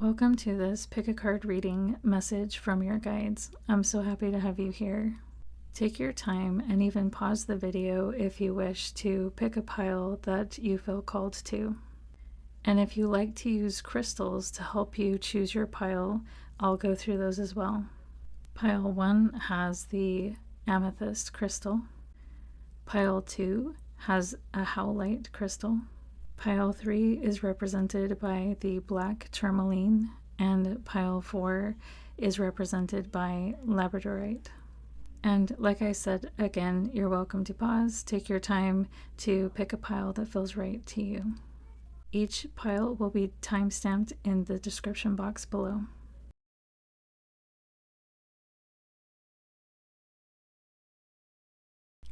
Welcome to this pick a card reading message from your guides. I'm so happy to have you here. Take your time and even pause the video if you wish to pick a pile that you feel called to. And if you like to use crystals to help you choose your pile, I'll go through those as well. Pile 1 has the amethyst crystal. Pile 2 has a howlite crystal. Pile 3 is represented by the black tourmaline, and pile 4 is represented by labradorite. And like I said, again, you're welcome to pause, take your time to pick a pile that feels right to you. Each pile will be timestamped in the description box below.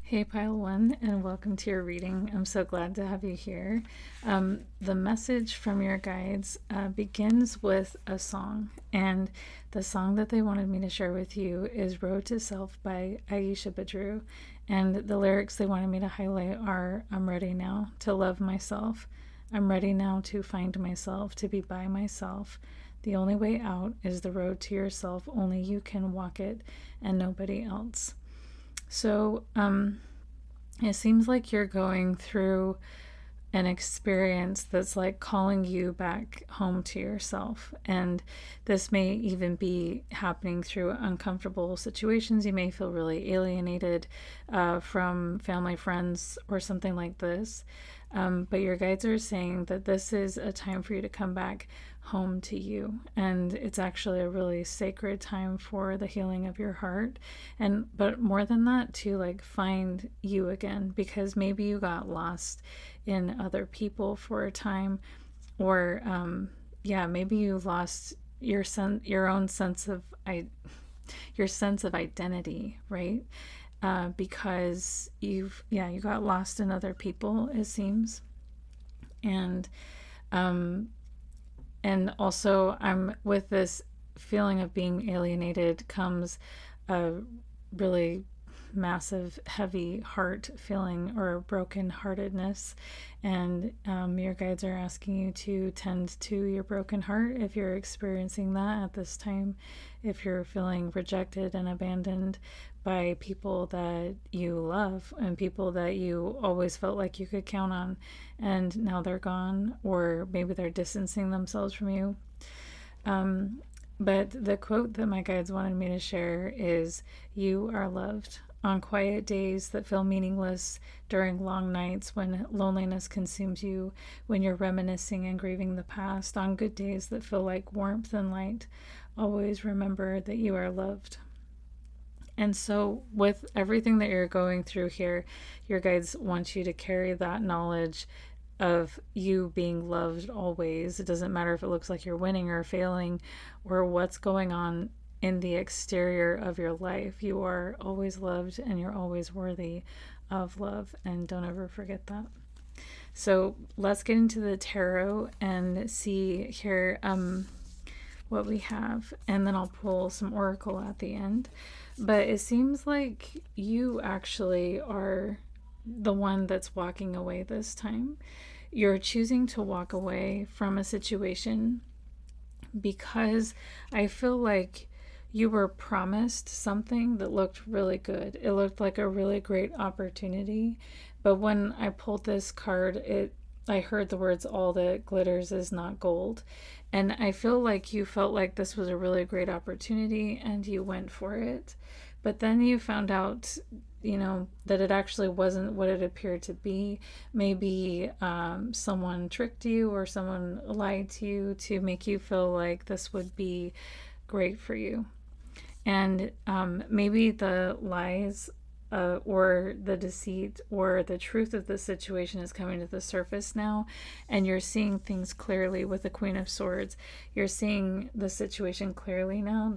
Hey Pile 1, and welcome to your reading. I'm so glad to have you here. The message from your guides begins with a song, and the song that they wanted me to share with you is Road to Self by Aisha Badru, and the lyrics they wanted me to highlight are, I'm ready now to love myself. I'm ready now to find myself, to be by myself. The only way out is the road to yourself. Only you can walk it and nobody else. So it seems like you're going through an experience that's like calling you back home to yourself. And this may even be happening through uncomfortable situations. You may feel really alienated from family, friends, or something like this. But your guides are saying that this is a time for you to come back home to you, and it's actually a really sacred time for the healing of your heart, but more than that, to like find you again, because maybe you got lost in other people for a time, or maybe you lost your own sense of identity, right? Because you got lost in other people, it seems. And also, I'm with this feeling of being alienated comes a really massive, heavy heart feeling, or broken-heartedness. And your guides are asking you to tend to your broken heart if you're experiencing that at this time, if you're feeling rejected and abandoned by people that you love and people that you always felt like you could count on, and now they're gone, or maybe they're distancing themselves from you. But the quote that my guides wanted me to share is, "You are loved. On quiet days that feel meaningless, during long nights when loneliness consumes you, when you're reminiscing and grieving the past, on good days that feel like warmth and light, always remember that you are loved." And so with everything that you're going through here, your guides want you to carry that knowledge of you being loved always. It doesn't matter if it looks like you're winning or failing, or what's going on in the exterior of your life. You are always loved, and you're always worthy of love, and don't ever forget that. So let's get into the tarot and see here what we have, and then I'll pull some oracle at the end. But it seems like you actually are the one that's walking away this time. You're choosing to walk away from a situation because I feel like you were promised something that looked really good. It looked like a really great opportunity. But when I pulled this card, I heard the words, "All that glitters is not gold." And I feel like you felt like this was a really great opportunity and you went for it. But then you found out, that it actually wasn't what it appeared to be. Maybe someone tricked you, or someone lied to you to make you feel like this would be great for you. And maybe the lies or the deceit or the truth of the situation is coming to the surface now, and you're seeing things clearly with the Queen of Swords. You're seeing the situation clearly now,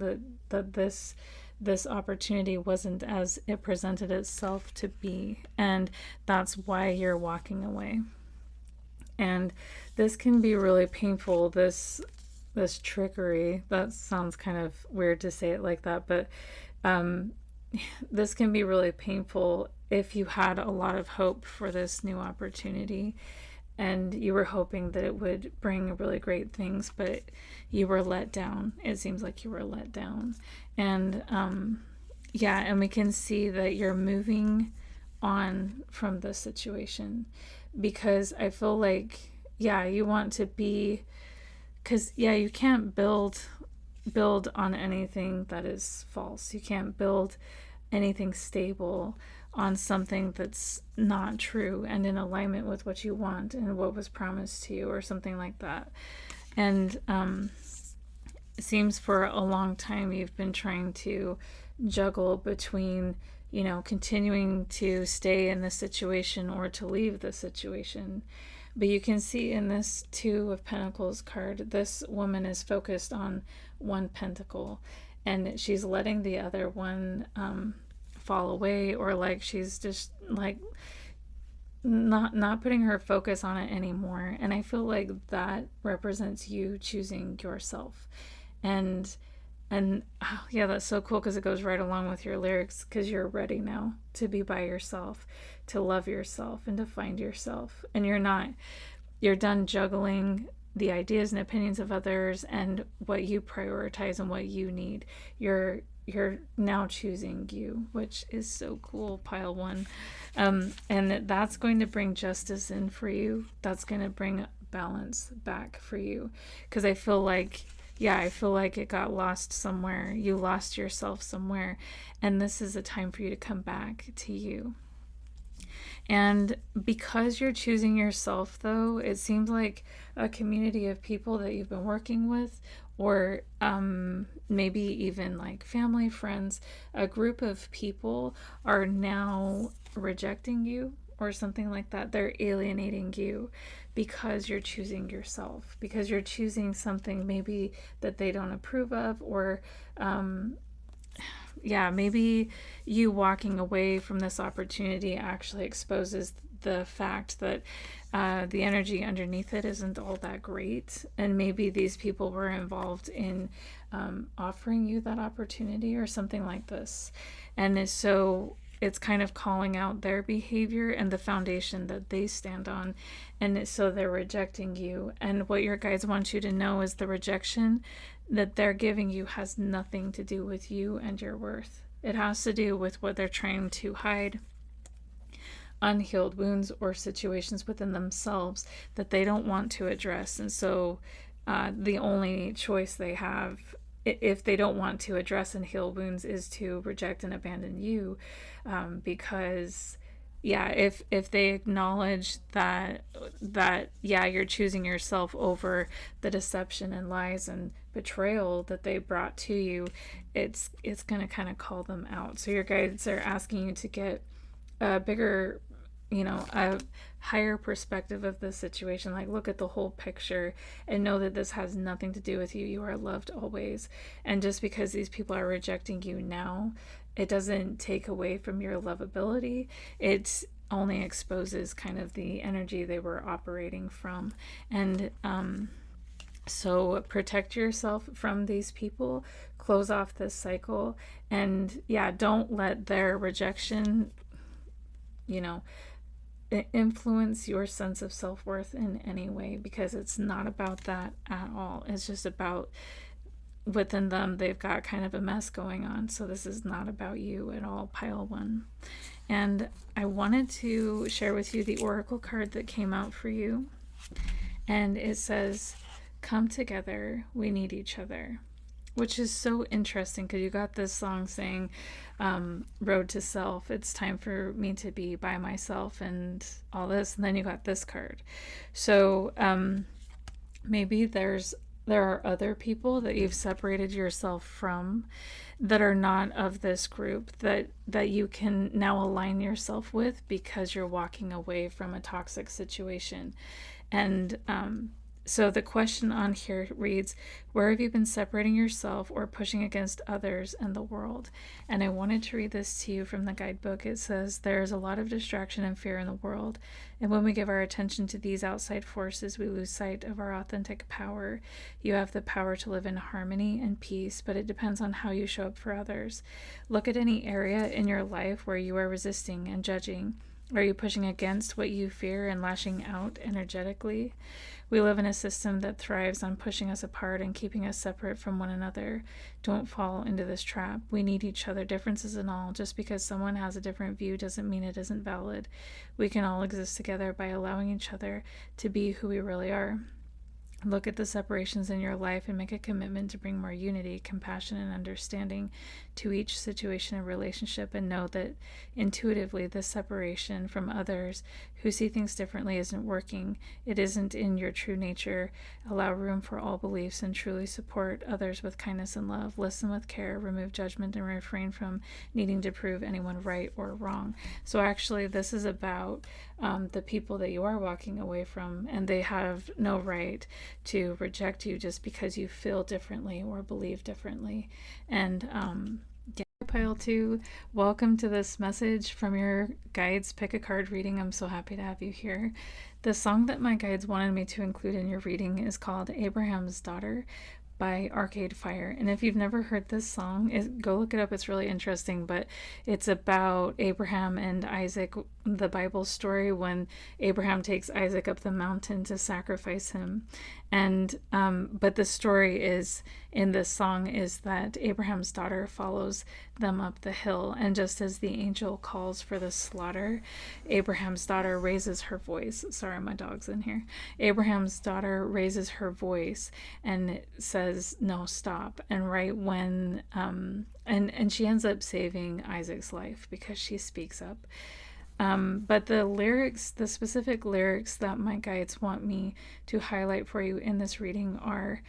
that this opportunity wasn't as it presented itself to be, and that's why you're walking away. And this can be really painful, this trickery. That sounds kind of weird to say it like that, but this can be really painful if you had a lot of hope for this new opportunity. and you were hoping that it would bring really great things, but you were let down. It seems like you were let down. And yeah, and we can see that you're moving on from the situation, because I feel like, yeah, you want to be, because yeah, you can't build on anything that is false. You can't build anything stable on something that's not true and in alignment with what you want and what was promised to you, or something like that. And it seems for a long time you've been trying to juggle between, continuing to stay in the situation or to leave the situation. But you can see in this Two of Pentacles card, this woman is focused on one pentacle, and she's letting the other one fall away, or like she's just like not putting her focus on it anymore. And I feel like that represents you choosing yourself. And oh, yeah, that's so cool, because it goes right along with your lyrics, because you're ready now to be by yourself, to love yourself, and to find yourself. And you're done juggling the ideas and opinions of others and what you prioritize and what you need. You're now choosing you, which is so cool, pile one. And that's going to bring justice in for you. That's going to bring balance back for you, because I feel like it got lost somewhere. You lost yourself somewhere, and this is a time for you to come back to you. And because you're choosing yourself, though, it seems like a community of people that you've been working with, or maybe even like family, friends, a group of people are now rejecting you or something like that. They're alienating you because you're choosing yourself, because you're choosing something maybe that they don't approve of, or yeah, maybe you walking away from this opportunity actually exposes the fact that the energy underneath it isn't all that great. And maybe these people were involved in offering you that opportunity or something like this. And so it's kind of calling out their behavior and the foundation that they stand on. And so they're rejecting you. And what your guides want you to know is the rejection that they're giving you has nothing to do with you and your worth. It has to do with what they're trying to hide, unhealed wounds or situations within themselves that they don't want to address. And so the only choice they have, if they don't want to address and heal wounds, is to reject and abandon you, because yeah, if they acknowledge that yeah, you're choosing yourself over the deception and lies and betrayal that they brought to you, it's going to kind of call them out. So your guides are asking you to get a bigger, a higher perspective of the situation. Like, look at the whole picture and know that this has nothing to do with you. You are loved always. And just because these people are rejecting you now, it doesn't take away from your lovability. It only exposes kind of the energy they were operating from. And so protect yourself from these people, close off this cycle, and yeah, don't let their rejection, influence your sense of self-worth in any way, because it's not about that at all. It's just about, within them, they've got kind of a mess going on. So this is not about you at all, pile one. And I wanted to share with you the oracle card that came out for you. And it says, come together, we need each other. Which is so interesting, because you got this song saying, road to self, it's time for me to be by myself and all this. And then you got this card. So maybe there are other people that you've separated yourself from that are not of this group that you can now align yourself with, because you're walking away from a toxic situation. And so the question on here reads, where have you been separating yourself or pushing against others and the world? And I wanted to read this to you from the guidebook. It says, there is a lot of distraction and fear in the world. And when we give our attention to these outside forces, we lose sight of our authentic power. You have the power to live in harmony and peace, but it depends on how you show up for others. Look at any area in your life where you are resisting and judging. Are you pushing against what you fear and lashing out energetically? We live in a system that thrives on pushing us apart and keeping us separate from one another. Don't fall into this trap. We need each other, differences and all. Just because someone has a different view doesn't mean it isn't valid. We can all exist together by allowing each other to be who we really are. Look at the separations in your life and make a commitment to bring more unity, compassion, and understanding to each situation and relationship, and know that intuitively this separation from others who see things differently isn't working. It isn't in your true nature. Allow room for all beliefs and truly support others with kindness and love. Listen with care, remove judgment, and refrain from needing to prove anyone right or wrong. So actually, this is about the people that you are walking away from, and they have no right to reject you just because you feel differently or believe differently. And Pile 2, welcome to this message from your guides pick a card reading. I'm so happy to have you here. The song that my guides wanted me to include in your reading is called Abraham's Daughter by Arcade Fire. And if you've never heard this song, go look it up. It's really interesting, but it's about Abraham and Isaac, the Bible story when Abraham takes Isaac up the mountain to sacrifice him. And but the story is in this song is that Abraham's daughter follows them up the hill, and just as the angel calls for the slaughter, Abraham's daughter raises her voice. Sorry, my dog's in here. Abraham's daughter raises her voice and says, "No, stop!" And right when and she ends up saving Isaac's life because she speaks up. But the lyrics, the specific lyrics that my guides want me to highlight for you in this reading are,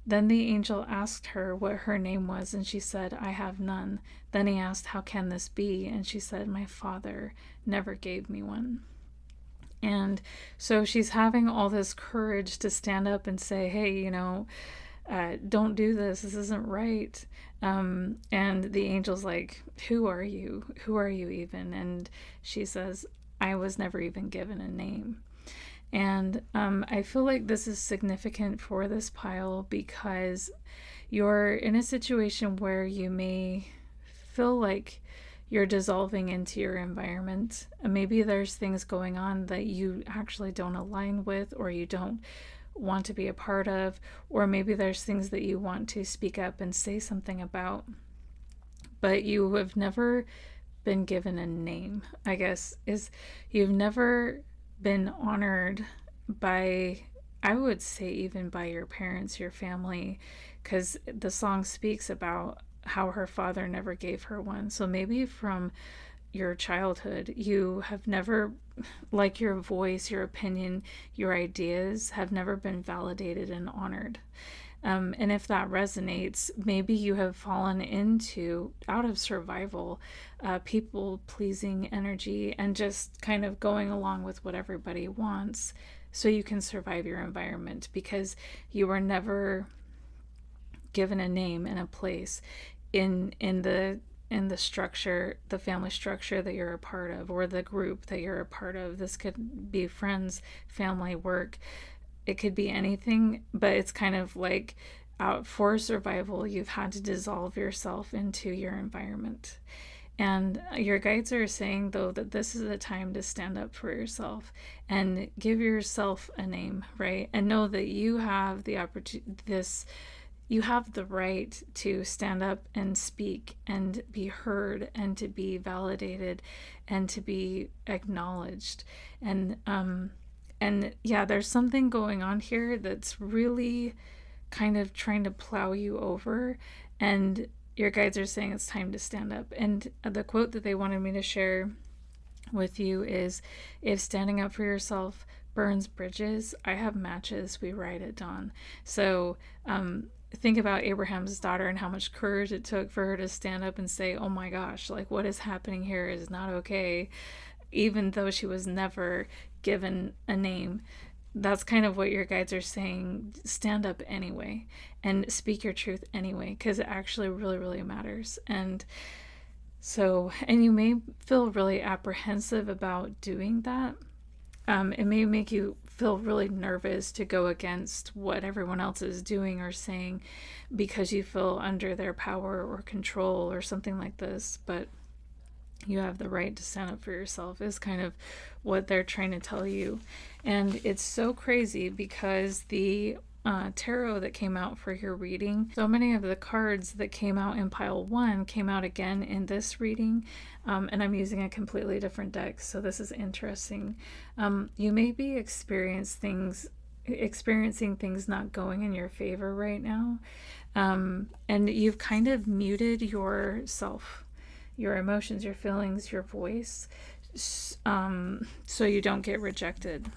then the angel asked her what her name was, and she said, I have none. Then he asked, how can this be? And she said, my father never gave me one. And so she's having all this courage to stand up and say, hey, don't do this. This isn't right. And the angel's like, who are you? Who are you even? And she says, I was never even given a name. And I feel like this is significant for this pile because you're in a situation where you may feel like you're dissolving into your environment. Maybe there's things going on that you actually don't align with, or you don't want to be a part of, or maybe there's things that you want to speak up and say something about, but you have never been given a name, I guess, is you've never been honored by, I would say, even by your parents, your family, because the song speaks about how her father never gave her one. So maybe from your childhood, you have never, like, your voice, your opinion, your ideas have never been validated and honored. And if that resonates, maybe you have fallen into, out of survival, people pleasing energy and just kind of going along with what everybody wants so you can survive your environment because you were never given a name and a place in the structure, the family structure that you're a part of, or the group that you're a part of. This could be friends, family, work. It could be anything, but it's kind of like for survival, you've had to dissolve yourself into your environment. And your guides are saying, though, that this is the time to stand up for yourself and give yourself a name, right? And know that you have the opportunity, you have the right to stand up and speak and be heard and to be validated and to be acknowledged. And yeah, there's something going on here that's really kind of trying to plow you over. And your guides are saying it's time to stand up. And the quote that they wanted me to share with you is, if standing up for yourself burns bridges, I have matches we ride at dawn. So think about Abraham's daughter and how much courage it took for her to stand up and say, oh my gosh, like, what is happening here is not okay, even though she was never given a name. That's kind of what your guides are saying. Stand up anyway and speak your truth anyway, because it actually really, really matters. And so, and you may feel really apprehensive about doing that. It may make you feel really nervous to go against what everyone else is doing or saying because you feel under their power or control or something like this. But You have the right to stand up for yourself is kind of what they're trying to tell you. And it's so crazy because the tarot that came out for your reading, so many of the cards that came out in pile 1 came out again in this reading, and I'm using a completely different deck, so this is interesting. You may be experiencing things not going in your favor right now, and you've kind of muted yourself, your emotions, your feelings, your voice, so you don't get rejected.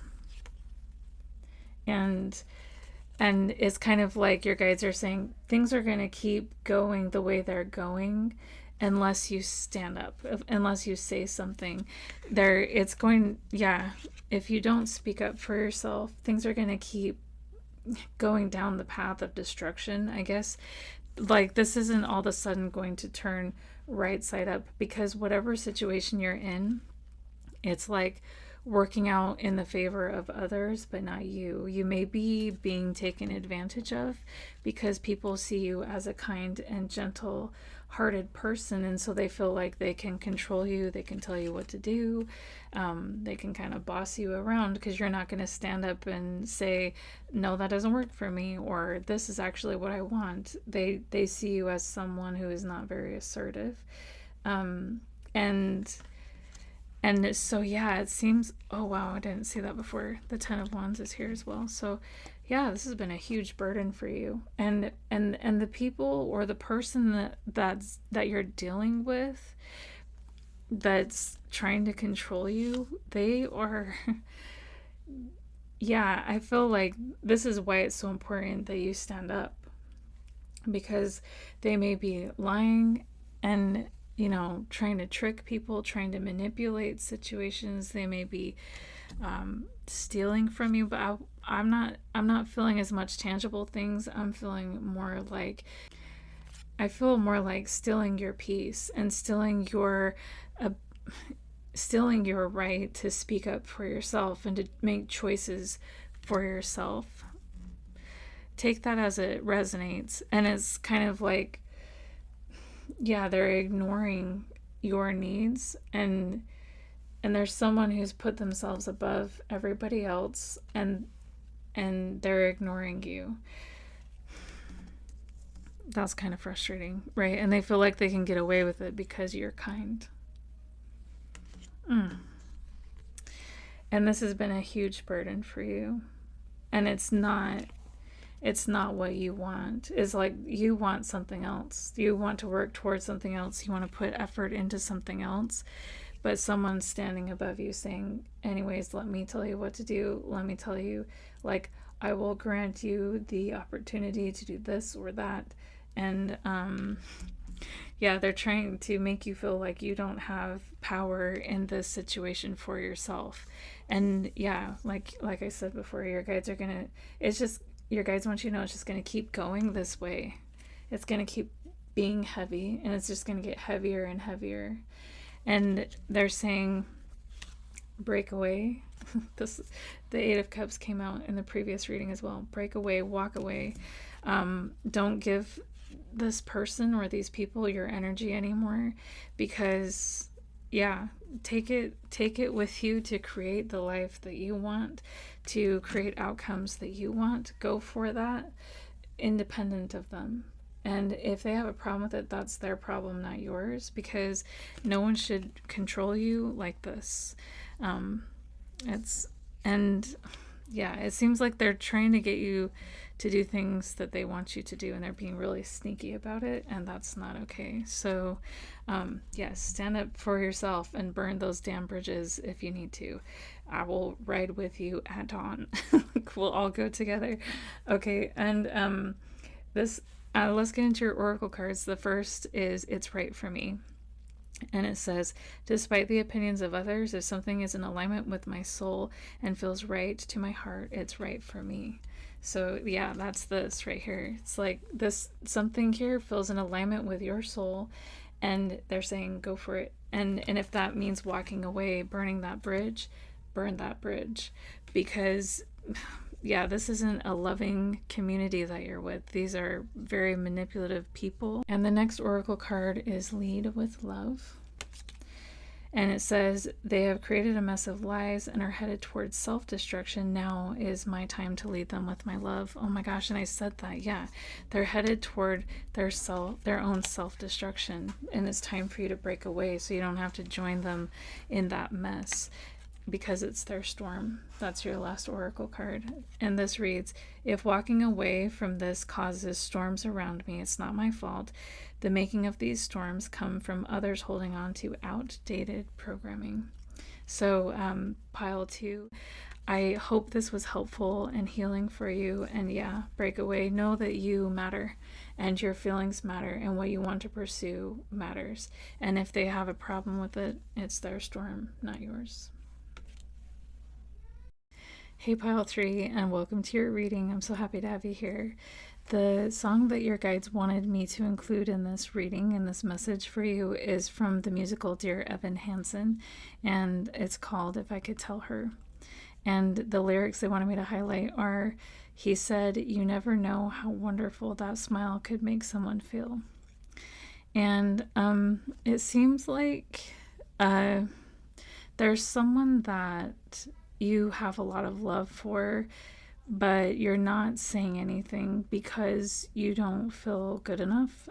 And it's kind of like your guides are saying things are going to keep going the way they're going unless you stand up, unless you say something. It's going, yeah, if you don't speak up for yourself, things are going to keep going down the path of destruction, I guess. Like, this isn't all of a sudden going to turn right side up, because whatever situation you're in, it's like working out in the favor of others, but not you. You may be being taken advantage of because people see you as a kind and gentle hearted person, and so they feel like they can control you, they can tell you what to do, they can kind of boss you around because you're not going to stand up and say, no, that doesn't work for me, or this is actually what I want. They see you as someone who is not very assertive. And so, yeah, it seems, oh wow, I didn't see that before. The 10 of Wands is here as well. So yeah, this has been a huge burden for you. And the people or the person that you're dealing with that's trying to control you, they are, yeah, I feel like this is why it's so important that you stand up, because they may be lying and, you know, trying to trick people, trying to manipulate situations. They may be stealing from you, but I'm not feeling as much tangible things. I'm feeling more like, I feel more like stealing your peace and stealing your right to speak up for yourself and to make choices for yourself. Take that as it resonates. And it's kind of like, yeah, they're ignoring your needs, and there's someone who's put themselves above everybody else, and they're ignoring you. That's kind of frustrating, right? And they feel like they can get away with it because you're kind. And this has been a huge burden for you, and it's not what you want. It's like you want something else. You want to work towards something else. You want to put effort into something else. But someone's standing above you saying, anyways, let me tell you what to do. Let me tell you, like, I will grant you the opportunity to do this or that. And yeah, they're trying to make you feel like you don't have power in this situation for yourself. And yeah, like I said before, your guides are gonna, it's just, your guides want you to know it's just going to keep going this way. It's going to keep being heavy, and it's just going to get heavier and heavier. And they're saying, break away. The 8 of Cups came out in the previous reading as well. Break away, walk away. Don't give this person or these people your energy anymore, because yeah, take it with you to create the life that you want, to create outcomes that you want. Go for that, independent of them. And if they have a problem with it, that's their problem, not yours, because no one should control you like this. It seems like they're trying to get you to do things that they want you to do, and they're being really sneaky about it, and that's not okay. So yes, stand up for yourself and burn those damn bridges if you need to. I will ride with you at dawn. We'll all go together. Okay, and let's get into your oracle cards. The first is It's Right for Me. And it says, despite the opinions of others, if something is in alignment with my soul and feels right to my heart, it's right for me. So yeah, that's this right here. It's like this, something here feels in alignment with your soul, and they're saying go for it. And if that means walking away, burning that bridge, burn that bridge. Because yeah, this isn't a loving community that you're with. These are very manipulative people. And the next oracle card is Lead with Love. And it says, they have created a mess of lies and are headed towards self-destruction. Now is my time to lead them with my love. Oh my gosh, and I said that. Yeah. They're headed toward their own self-destruction, and it's time for you to break away so you don't have to join them in that mess, because it's their storm. That's your last oracle card. And this reads, if walking away from this causes storms around me, it's not my fault. The making of these storms come from others holding on to outdated programming. So, pile 2, I hope this was helpful and healing for you. And yeah, break away. Know that you matter and your feelings matter and what you want to pursue matters. And if they have a problem with it, it's their storm, not yours. Hey, Pile 3, and welcome to your reading. I'm so happy to have you here. The song that your guides wanted me to include in this reading, in this message for you, is from the musical Dear Evan Hansen, and it's called If I Could Tell Her. And the lyrics they wanted me to highlight are, he said, you never know how wonderful that smile could make someone feel. And it seems like there's someone that you have a lot of love for, but you're not saying anything because you don't feel good enough.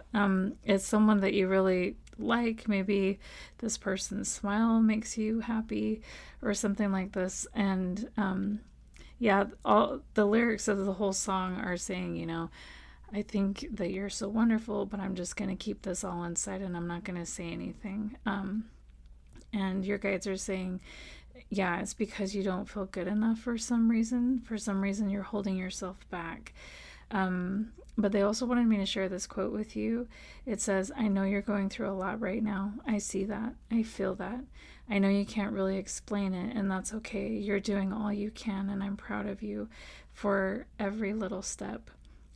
It's someone that you really like. Maybe this person's smile makes you happy or something like this. And yeah, all the lyrics of the whole song are saying, you know, I think that you're so wonderful, but I'm just going to keep this all inside and I'm not going to say anything. And your guides are saying, yeah, it's because you don't feel good enough for some reason. For some reason, you're holding yourself back. But they also wanted me to share this quote with you. It says, I know you're going through a lot right now. I see that. I feel that. I know you can't really explain it, and that's okay. You're doing all you can, and I'm proud of you for every little step.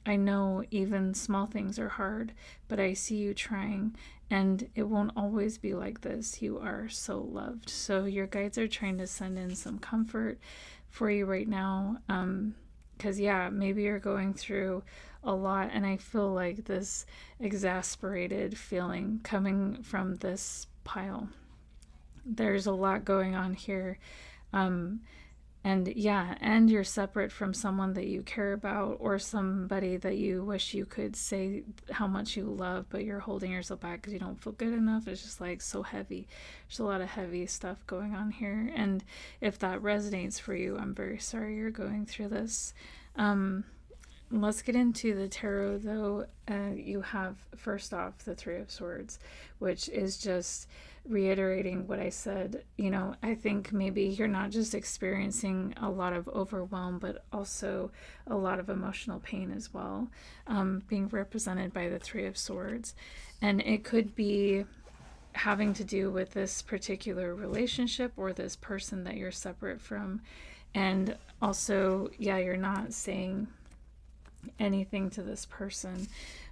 I know even small things are hard, but I see you trying, and it won't always be like this. You are so loved. So your guides are trying to send in some comfort for you right now. Because, yeah, maybe you're going through a lot, and I feel like this exasperated feeling coming from this pile. There's a lot going on here. And yeah, and you're separate from someone that you care about or somebody that you wish you could say how much you love, but you're holding yourself back because you don't feel good enough. It's just like so heavy. There's a lot of heavy stuff going on here. And if that resonates for you, I'm very sorry you're going through this. Let's get into the tarot, though. You have, first off, the Three of Swords, which is just reiterating what I said. You know, I think maybe you're not just experiencing a lot of overwhelm, but also a lot of emotional pain as well, being represented by the Three of Swords. And it could be having to do with this particular relationship or this person that you're separate from. And also, yeah, you're not saying anything to this person.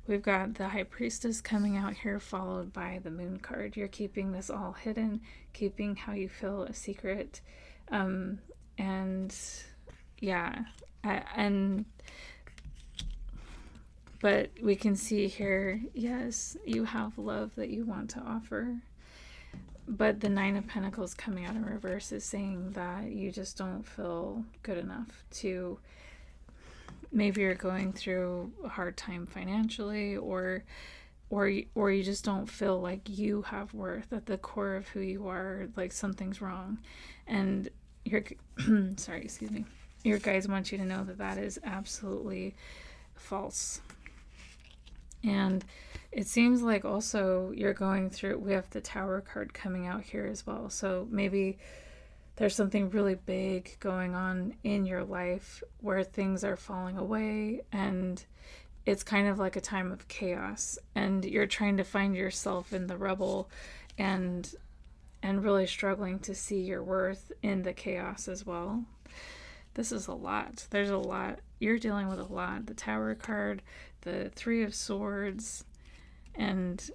We've got the High Priestess coming out here, followed by the Moon card. You're keeping this all hidden, keeping how you feel a secret. And yeah, but we can see here, yes, you have love that you want to offer. But the Nine of Pentacles coming out in reverse is saying that you just don't feel good enough to, maybe you're going through a hard time financially, or you just don't feel like you have worth at the core of who you are, like something's wrong. And your sorry, excuse me. Your guides want you to know that that is absolutely false. And it seems like also you're going through, we have the Tower card coming out here as well. So maybe there's something really big going on in your life where things are falling away, and it's kind of like a time of chaos, and you're trying to find yourself in the rubble and really struggling to see your worth in the chaos as well. This is a lot. There's a lot. You're dealing with a lot. The Tower card, the Three of Swords, and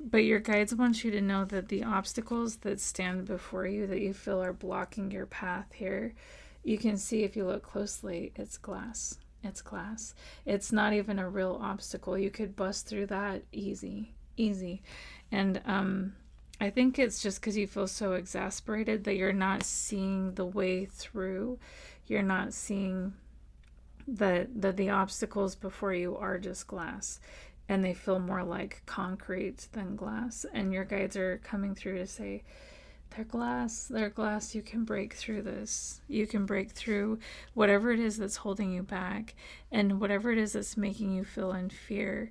but your guides want you to know that the obstacles that stand before you, that you feel are blocking your path here, you can see if you look closely, it's glass. It's glass. It's not even a real obstacle. You could bust through that easy. And I think it's just because you feel so exasperated that you're not seeing the way through. You're not seeing the obstacles before you are just glass, and they feel more like concrete than glass. And your guides are coming through to say, they're glass. You can break through this. You can break through whatever it is that's holding you back, and whatever it is that's making you feel in fear.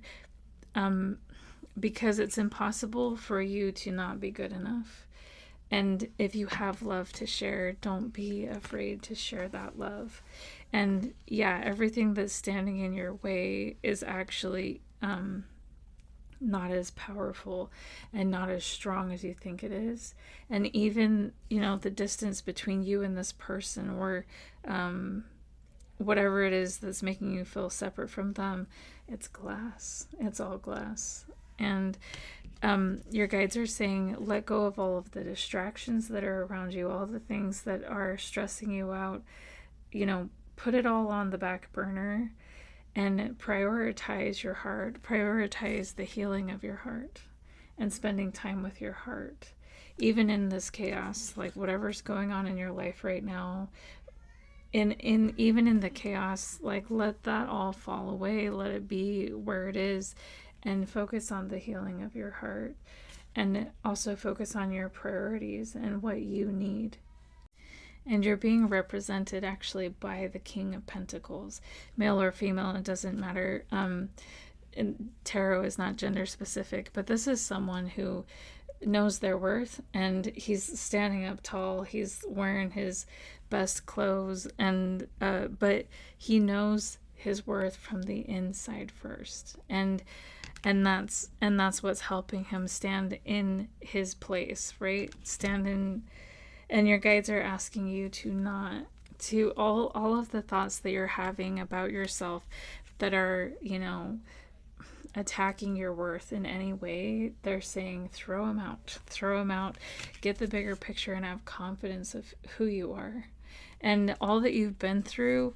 Because it's impossible for you to not be good enough. And if you have love to share, don't be afraid to share that love. And yeah, everything that's standing in your way is actually not as powerful and not as strong as you think it is. And even, the distance between you and this person, or whatever it is that's making you feel separate from them, it's glass. It's all glass. And your guides are saying, let go of all of the distractions that are around you, all the things that are stressing you out. Put it all on the back burner and prioritize your heart, prioritize the healing of your heart and spending time with your heart. Even in this chaos, like whatever's going on in your life right now, even in the chaos, like let that all fall away, let it be where it is, and focus on the healing of your heart, and also focus on your priorities and what you need. And you're being represented actually by the King of Pentacles, male or female, it doesn't matter. And tarot is not gender specific, but this is someone who knows their worth, and he's standing up tall, he's wearing his best clothes, and but he knows his worth from the inside first, and that's what's helping him stand in his place, right? Stand in. And your guides are asking you to not, to all of the thoughts that you're having about yourself that are, attacking your worth in any way, they're saying throw them out, get the bigger picture, and have confidence of who you are. And all that you've been through,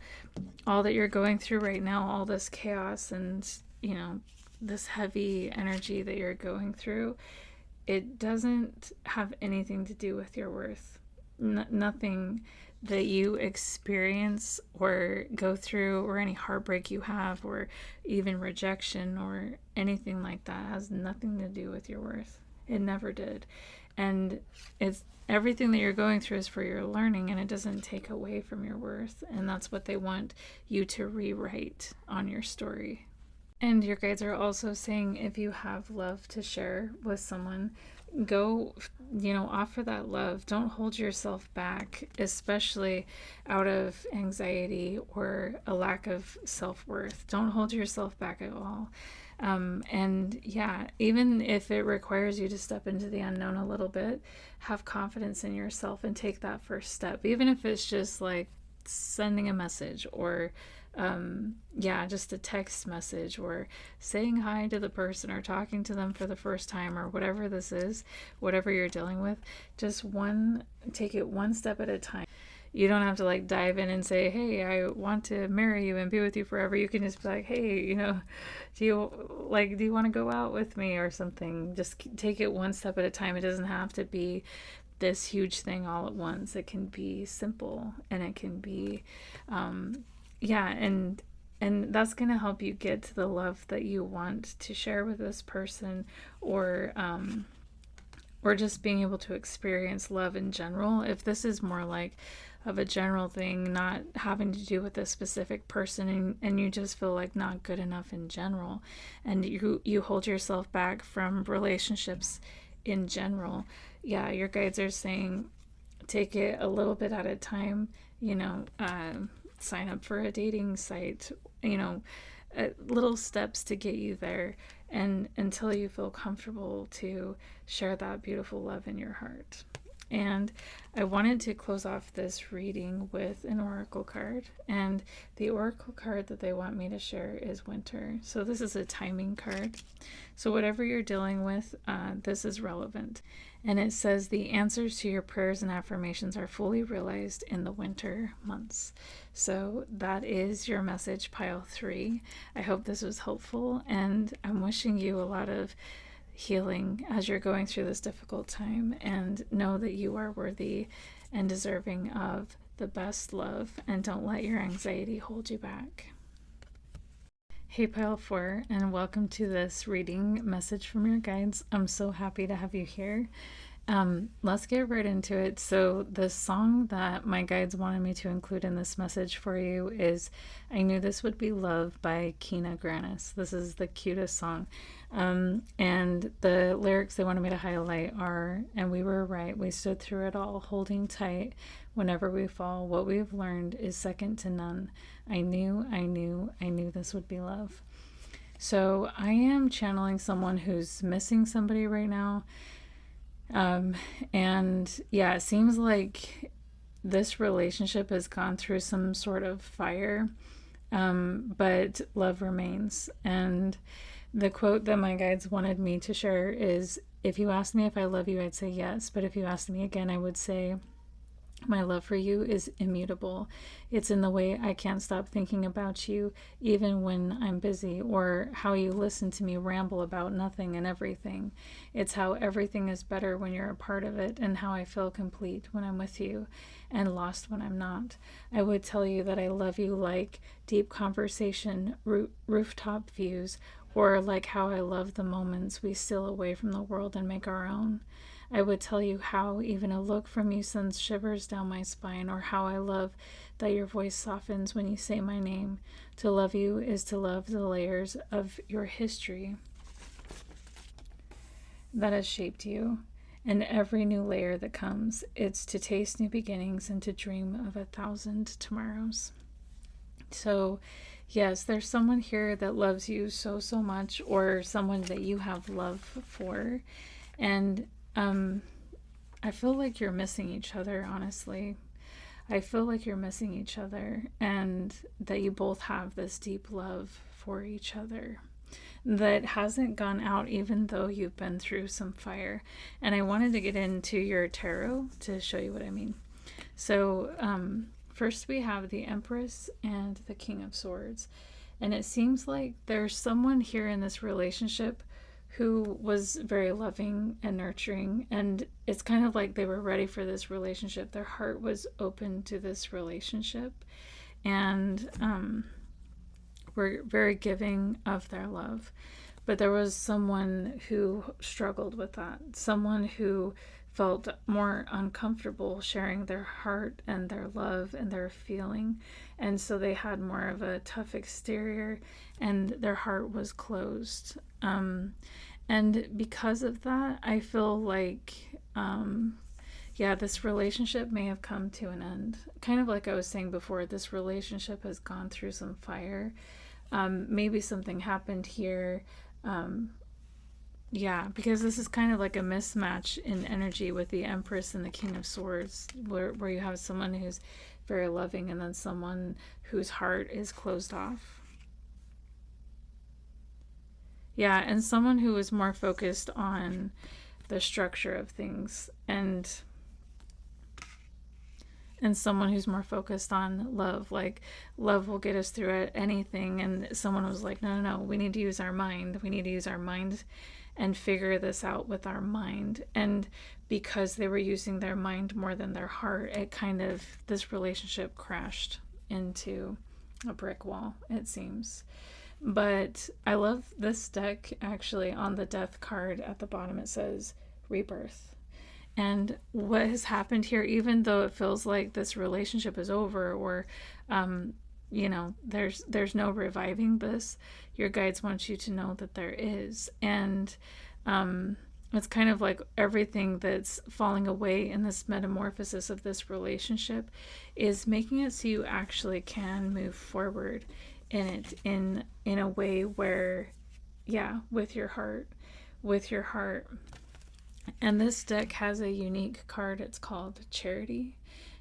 all that you're going through right now, all this chaos and, this heavy energy that you're going through, it doesn't have anything to do with your worth. Nothing that you experience or go through, or any heartbreak you have, or even rejection or anything like that, has nothing to do with your worth. It never did. And it's everything that you're going through is for your learning, and it doesn't take away from your worth. And that's what they want you to rewrite on your story. And your guides are also saying, if you have love to share with someone, go, offer that love. Don't hold yourself back, especially out of anxiety or a lack of self-worth. Don't hold yourself back at all. And yeah, even if it requires you to step into the unknown a little bit, have confidence in yourself and take that first step. Even if it's just like sending a message, or just a text message, or saying hi to the person, or talking to them for the first time, or whatever this is, whatever you're dealing with, just take it one step at a time. You don't have to like dive in and say, hey, I want to marry you and be with you forever. You can just be like, hey, do you want to go out with me or something? Just take it one step at a time. It doesn't have to be this huge thing all at once. It can be simple, and it can be and that's going to help you get to the love that you want to share with this person, or just being able to experience love in general. If this is more like of a general thing, not having to do with a specific person, and you just feel like not good enough in general, and you hold yourself back from relationships in general, your guides are saying take it a little bit at a time. Sign up for a dating site, little steps to get you there, and until you feel comfortable to share that beautiful love in your heart. And I wanted to close off this reading with an oracle card, and the oracle card that they want me to share is Winter. So this is a timing card. So whatever you're dealing with, this is relevant. And it says the answers to your prayers and affirmations are fully realized in the winter months. So that is your message, pile 3. I hope this was helpful, and I'm wishing you a lot of healing as you're going through this difficult time, and know that you are worthy and deserving of the best love, and don't let your anxiety hold you back. Hey Pile 4, and welcome to this reading message from your guides. I'm so happy to have you here. Let's get right into it. So the song that my guides wanted me to include in this message for you is I Knew This Would Be Love by Kina Grannis. This is the cutest song. And the lyrics they wanted me to highlight are, and we were right, we stood through it all, holding tight. Whenever we fall, what we've learned is second to none. I knew this would be love. So I am channeling someone who's missing somebody right now. And yeah, it seems like this relationship has gone through some sort of fire, but love remains. And the quote that my guides wanted me to share is, if you asked me if I love you, I'd say yes. But if you asked me again, I would say, my love for you is immutable. It's in the way I can't stop thinking about you, even when I'm busy, or how you listen to me ramble about nothing and everything. It's how everything is better when you're a part of it, and how I feel complete when I'm with you, and lost when I'm not. I would tell you that I love you like deep conversation, rooftop views, or like how I love the moments we steal away from the world and make our own. I would tell you how even a look from you sends shivers down my spine, or how I love that your voice softens when you say my name. To love you is to love the layers of your history that has shaped you, and every new layer that comes. It's to taste new beginnings and to dream of 1,000 tomorrows. So yes, there's someone here that loves you so much, or someone that you have love for, and I feel like you're missing each other, honestly. I feel like you're missing each other, and that you both have this deep love for each other that hasn't gone out, even though you've been through some fire. And I wanted to get into your tarot to show you what I mean. So first we have the Empress and the King of Swords. And it seems like there's someone here in this relationship who was very loving and nurturing, and it's kind of like they were ready for this relationship. Their heart was open to this relationship, and were very giving of their love. But there was someone who struggled with that, someone who felt more uncomfortable sharing their heart and their love and their feeling, and so they had more of a tough exterior, and their heart was closed. And because of that, I feel like, yeah, this relationship may have come to an end. Kind of like I was saying before, this relationship has gone through some fire. Maybe something happened here. Yeah, because this is kind of like a mismatch in energy with the Empress and the King of Swords, where you have someone who's very loving and then someone whose heart is closed off. Yeah, and someone who is more focused on the structure of things, and someone who's more focused on love, like love will get us through anything. And someone was like, no, we need to use our mind. We need to use our mind and figure this out with our mind. And because they were using their mind more than their heart, it kind of, this relationship crashed into a brick wall, it seems. But I love this deck. Actually, on the death card at the bottom, it says rebirth. And what has happened here, even though it feels like this relationship is over, or there's no reviving this, your guides want you to know that there is. And it's kind of like everything that's falling away in this metamorphosis of this relationship is making it so you actually can move forward in it, in a way where, yeah, with your heart. And this deck has a unique card. It's called Charity,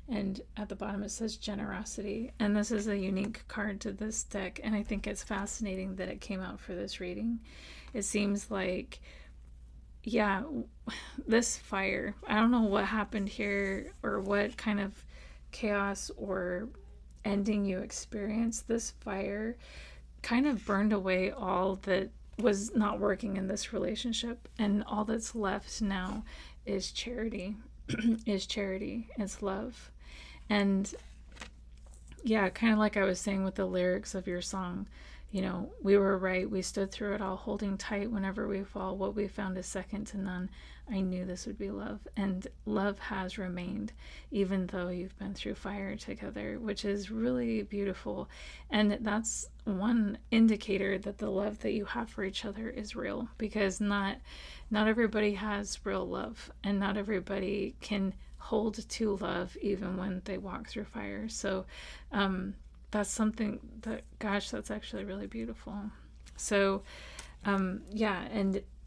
and at the bottom it says Generosity. And this is a unique card to this deck, and I think it's fascinating that it came out for this reading. It seems like, yeah, this fire, I don't know what happened here, or what kind of chaos or ending you experienced. This fire kind of burned away all that was not working in this relationship, and all that's left now is charity. Is charity, it's love. And yeah, kind of like I was saying with the lyrics of your song, you know, we were right. We stood through it all, holding tight whenever we fall. What we found is second to none. I knew this would be love. And love has remained, even though you've been through fire together, which is really beautiful. And that's one indicator that the love that you have for each other is real, because not everybody has real love, and not everybody can hold to love even when they walk through fire. So that's something that, gosh, that's actually really beautiful. So yeah,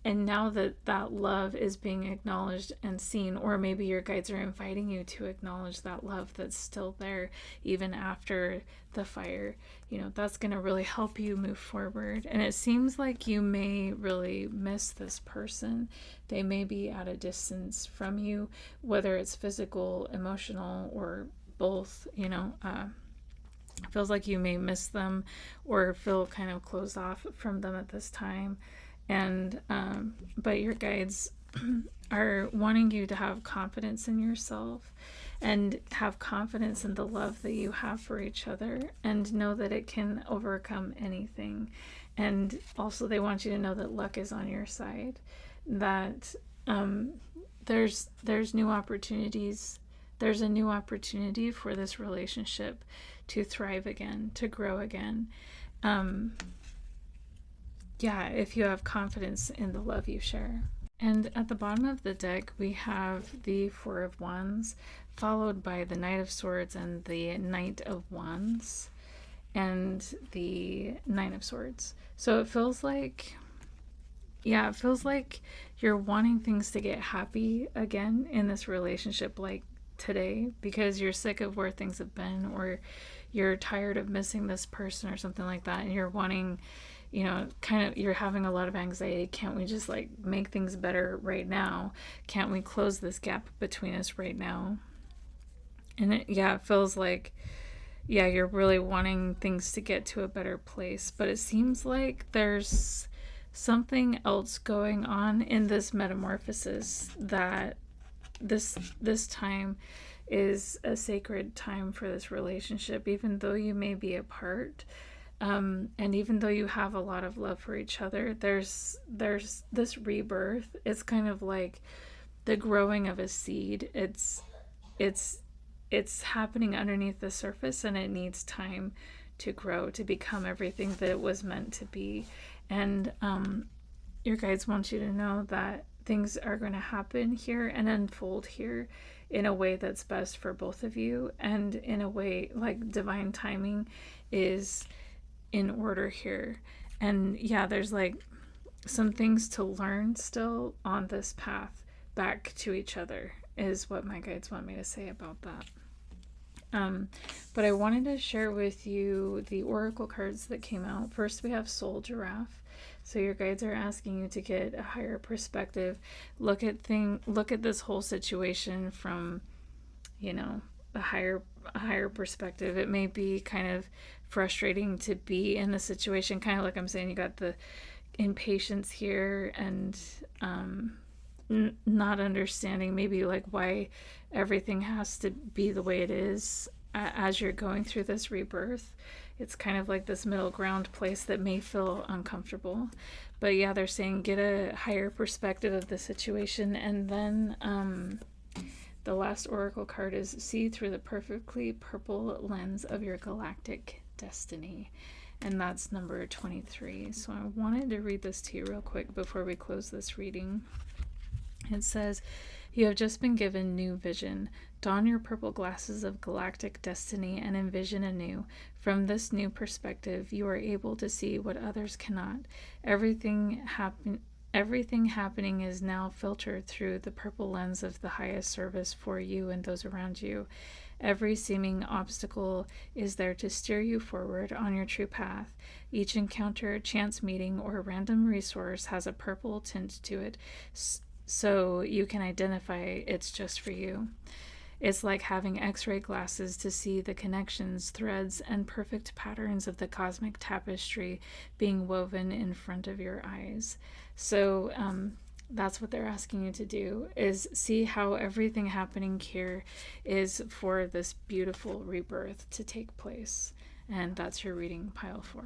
and now that that love is being acknowledged and seen, or maybe your guides are inviting you to acknowledge that love that's still there even after the fire, you know, that's going to really help you move forward. And it seems like you may really miss this person. They may be at a distance from you, whether it's physical, emotional, or both, you know. Feels like you may miss them or feel kind of closed off from them at this time. And but your guides are wanting you to have confidence in yourself and have confidence in the love that you have for each other, and know that it can overcome anything. And also they want you to know that luck is on your side, that there's new opportunities. There's a new opportunity for this relationship to thrive again, to grow again. Yeah, if you have confidence in the love you share. And at the bottom of the deck, we have the Four of Wands, followed by the Knight of Swords and the Knight of Wands, and the Nine of Swords. So it feels like, yeah, it feels like you're wanting things to get happy again in this relationship, like today, because you're sick of where things have been, or you're tired of missing this person or something like that, and you're wanting, you know, kind of, you're having a lot of anxiety. Can't we just like make things better right now? Can't we close this gap between us right now? And it feels like, yeah, you're really wanting things to get to a better place, but it seems like there's something else going on in this metamorphosis, that this time is a sacred time for this relationship, even though you may be apart. And even though you have a lot of love for each other, there's this rebirth. It's kind of like the growing of a seed. It's happening underneath the surface, and it needs time to grow, to become everything that it was meant to be. And your guides want you to know that things are going to happen here and unfold here in a way that's best for both of you, and in a way like divine timing is in order here. And yeah, there's like some things to learn still on this path back to each other, is what my guides want me to say about that. But I wanted to share with you the oracle cards that came out. First, we have Soul Giraffe. So your guides are asking you to get a higher perspective, look at this whole situation from, you know, a higher perspective. It may be kind of frustrating to be in the situation, kind of like I'm saying, you got the impatience here, and not understanding maybe like why everything has to be the way it is as you're going through this rebirth. It's kind of like this middle ground place that may feel uncomfortable. But yeah, they're saying get a higher perspective of the situation. And then the last oracle card is see through the perfectly purple lens of your galactic destiny. And that's number 23. So I wanted to read this to you real quick before we close this reading. It says, you have just been given new vision. Don your purple glasses of galactic destiny and envision anew. From this new perspective, you are able to see what others cannot. Everything happening is now filtered through the purple lens of the highest service for you and those around you. Every seeming obstacle is there to steer you forward on your true path. Each encounter, chance meeting, or random resource has a purple tint to it, so you can identify it's just for you. It's like having x-ray glasses to see the connections, threads, and perfect patterns of the cosmic tapestry being woven in front of your eyes. So that's what they're asking you to do, is see how everything happening here is for this beautiful rebirth to take place. And that's your reading, pile 4.